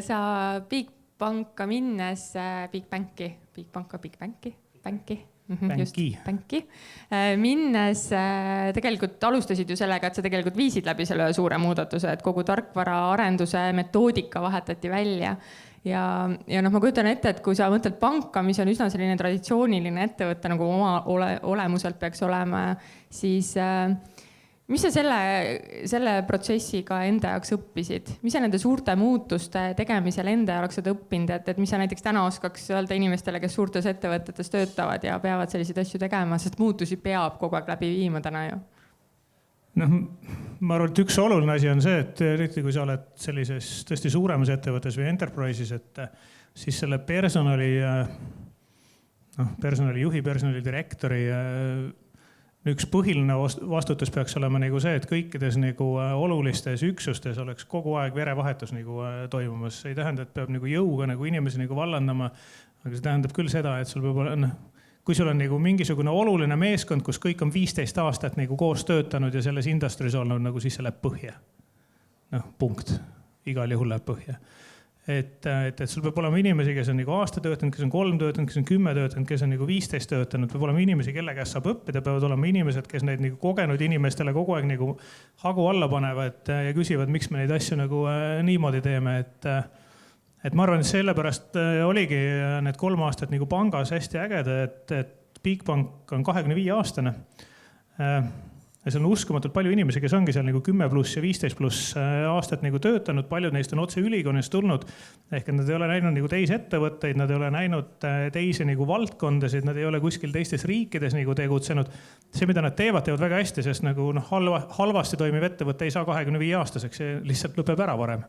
Sa Bigbanka minnes, Bigbanki, minnes tegelikult alustasid ju sellega, et sa tegelikult viisid läbi selle suure muudatuse, et kogu tarkvara arenduse metoodika vahetati välja. Ja ma kujutan ette, et kui sa mõtled panka, mis on üsna selline traditsiooniline ettevõte, nagu oma olemuselt peaks olema, siis mis sa selle protsessiga enda jaoks õppisid? Mis sa nende suurte muutuste tegemisel enda jaoks oled õppinud, et mis sa näiteks täna oskaks öelda inimestele, kes suurtes ettevõtetes töötavad ja peavad selliseid asju tegema, sest muutusi peab kogu aeg läbi viima täna ju? Ma arvan, et üks oluline asi on see, et eriti kui sa oled sellises tõesti suuremas ettevõttes või enterprise'is, et siis selle personalijuhi, personalidirektori üks põhiline vastutus peaks olema nagu see, et kõikides nagu olulistes üksustes oleks kogu aeg verevahetus nagu toimumas. See ei tähenda, et peab nagu jõuga nagu inimesi nagu vallandama, aga see tähendab küll seda, et sul peab olema, kui sul on nagu mingisugune oluline meeskond, kus kõik on 15 aastat nagu koos töötanud ja selles industry's olnud, nagu siis see läheb põhja. Punkt. Igal juhul läheb põhja. Et sul peab olema inimesi, kes on nagu aasta töötanud, kes on 3 töötanud, kes on 10 töötanud, kes on nagu 15 töötanud. Peab olema inimesi, kelle käest saab õppida, peavad olema inimesed, kes neid nagu kogenud inimestele kogu aeg nagu hagu alla panevad ja küsivad, miks me neid asju nagu niimoodi teeme. Et ma arvan, et sellepärast oligi need 3 aastat nagu pangas hästi ägeda, et Bigbank on 25-aastane. Ja see on uskumatult palju inimesi, kes ongi seal nagu 10+ ja 15+ aastat nagu töötanud. Paljud neist on otse ülikoolist tulnud. Ehk nad ei ole näinud nagu teisi ettevõtteid, nad ei ole näinud teisi nagu valdkondasid, nad ei ole kuskil teistes riikides nagu tegutsenud. See, mida nad teevad väga hästi, sest nagu halvasti toimiv ettevõte ei saa 25-aastaseks, see lihtsalt lõpeb ära varem.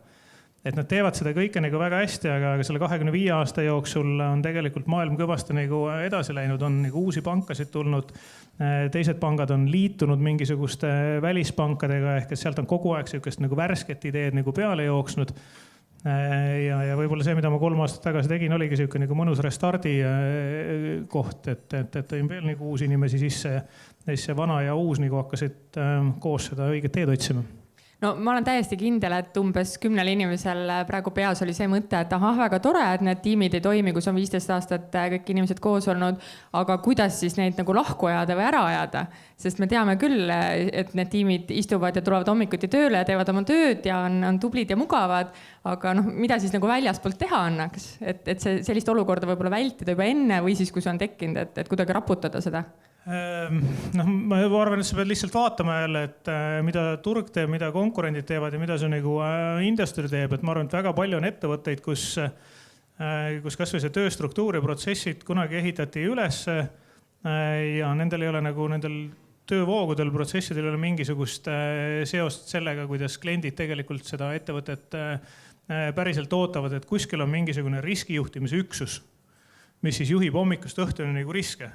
Et nad teevad seda kõike nagu väga hästi, aga selle 25 aasta jooksul on tegelikult maailm kõvasti nagu edasi läinud, on nagu uusi pankasid tulnud, teised pangad on liitunud mingisuguste välispankadega, ehk sealt on kogu aeg sellised nagu värsket ideed nagu peale jooksnud. Ja võib-olla see, mida ma 3 aastat tagasi tegin, oligi selline nagu mõnus restardi koht, et tõin veel nagu uusi inimesi sisse, see vana ja uus nagu hakkasid koos seda õiget teed otsima. No ma olen täiesti kindel, et umbes 10 inimesel praegu peas oli see mõte, et väga tore, et need tiimid ei toimi, kus on 15 aastat kõik inimesed koos olnud, aga kuidas siis neid nagu lahku ajada või ära ajada? Sest me teame küll, et need tiimid istuvad ja tulevad hommikuti tööle ja teevad oma tööd ja on tublid ja mugavad, aga mida siis nagu väljaspoolt teha annaks? Et sellist olukorda võib-olla vältida juba enne või siis, kui see on tekkinud, et kuidagi raputada seda? Ma arvan, et sa pead lihtsalt vaatama jälle, et mida turg teeb, mida konkurendid teevad ja mida see nagu industry teeb. Et ma arvan, et väga palju on ettevõtteid, kus kas või see tööstruktuur ja protsessid kunagi ehitati üles ja nendel ei ole nagu nendel töövoogudel, protsessidel ei ole mingisugust seost sellega, kuidas kliendid tegelikult seda ettevõtet päriselt ootavad, et kuskil on mingisugune riskijuhtimise üksus, mis siis juhib hommikust õhtuni nagu riske.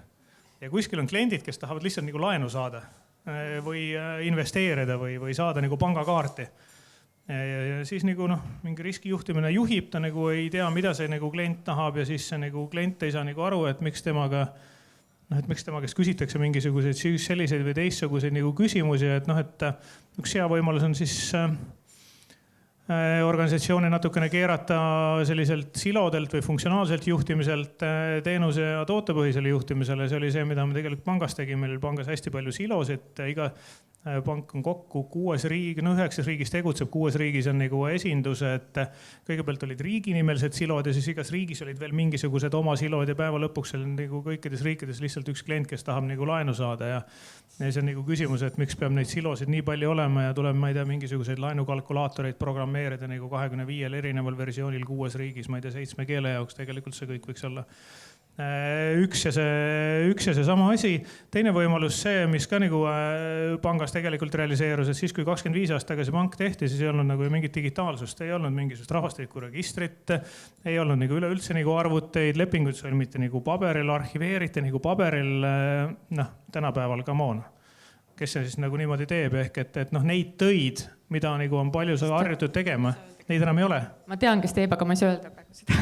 Ja kuskil on kliendid, kes tahavad lihtsalt nagu laenu saada või investeerida või saada nagu pangakaarti. Ja siis nagu mingi riskijuhtimine juhib, ta nagu ei tea, mida see nagu klient tahab ja siis see nagu klient ei saa nagu aru, et miks temaga kes küsitakse mingisuguseid selliseid või teistsuguseid nagu küsimusi, et üks hea võimalus on siis organisatsiooni natukene keerata selliselt silodelt või funktsionaalselt juhtimiselt teenuse ja tootepõhisele juhtimisele. See oli see, mida me tegelikult pangas tegime. Meil pangas hästi palju silosid. Iga pank on kokku 9 riigis tegutseb, 6 riigis on nagu esindus, et kõigepealt olid riiginimelised silod ja siis igas riigis olid veel mingisugused oma silod ja päeva lõpuks oli nagu kõikides riikides lihtsalt üks klient, kes tahab nagu laenu saada ja see on nagu küsimus, et miks peab neid silosid nii palju olema ja tuleb, ma ei tea, mingisuguseid laenukalkulaatoreid programmeerida nagu 25 erineval versioonil 6 riigis, ma ei tea, 7 keele jaoks, tegelikult see kõik võiks olla üks ja see sama asi. Teine võimalus see, mis ka nagu pangas tegelikult realiseerus, et siis kui 25 aastat tagasi pank tehti, siis ei olnud nagu mingit digitaalsust, ei olnud mingisugust rahvastikuregistrit, ei olnud nagu üleüldse nagu arvuteid, lepinguid sõlmiti nagu paberil, arhiveeriti nagu paberil, tänapäeval ka moona. Kes see siis nagu niimoodi teeb, ehk et neid töid, mida nagu on palju harjutud tegema, neid enam ei ole. Ma tean, kes teeb, aga ma ei saa öelda praegu seda.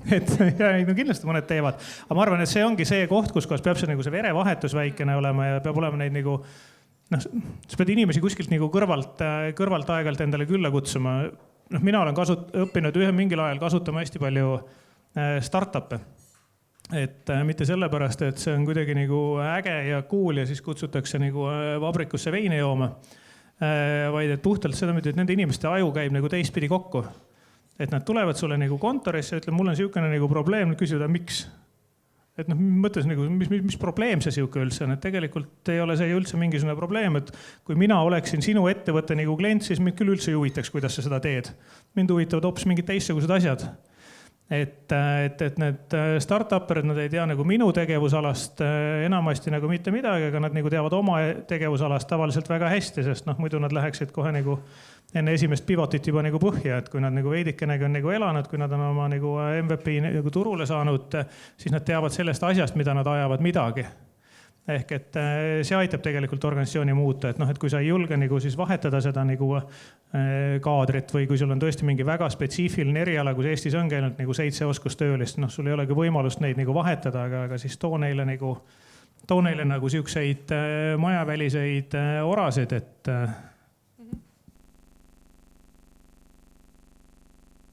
Kindlasti mõned teevad. Aga ma arvan, et see ongi see koht, kus peab see verevahetus väikene olema ja peab olema neid nagu, sa pead inimesi kuskilt nagu kõrvalt aegalt endale külla kutsuma. mina olen õppinud mingil ajal kasutama hästi palju startup'e. Et mitte sellepärast, et see on kuidagi nagu äge ja cool ja siis kutsutakse nagu vabrikusse veine jooma, vaid et puhtalt seda, et nende inimeste aju käib nagu teistpidi kokku. Et nad tulevad sulle nagu kontorisse ja ütleb, mul on siukene nagu probleem, küsida miks. Et mõttes nagu, mis probleem see siuke üldse on, et tegelikult ei ole see üldse mingisugune probleem, et kui mina oleksin sinu ettevõtte nagu klient, siis mind küll üldse ei huvitaks, kuidas sa seda teed. Mind huvitavad hoopis mingid teistsugused asjad. Et need start-up'erid, nad ei tea nagu minu tegevusalast enamasti nagu mitte midagi, aga nad nagu teavad oma tegevusalast tavaliselt väga hästi, sest muidu nad läheksid kohe nagu enne esimest pivotit juba nagu põhja, et kui nad nagu veidikenegi on nagu elanud, kui nad on oma nagu MVP nagu turule saanud, siis nad teavad sellest asjast, mida nad ajavad midagi. Ehk et see aitab tegelikult organisatsiooni muuta, et kui sa ei julge nagu siis vahetada seda nagu kaadrit või kui sul on tõesti mingi väga spetsiifiline eriala, kus Eestis on käinud nagu 7 oskustöölist, sul ei olegi võimalust neid nagu vahetada, aga siis too neile nagu siukseid majaväliseid orasid, et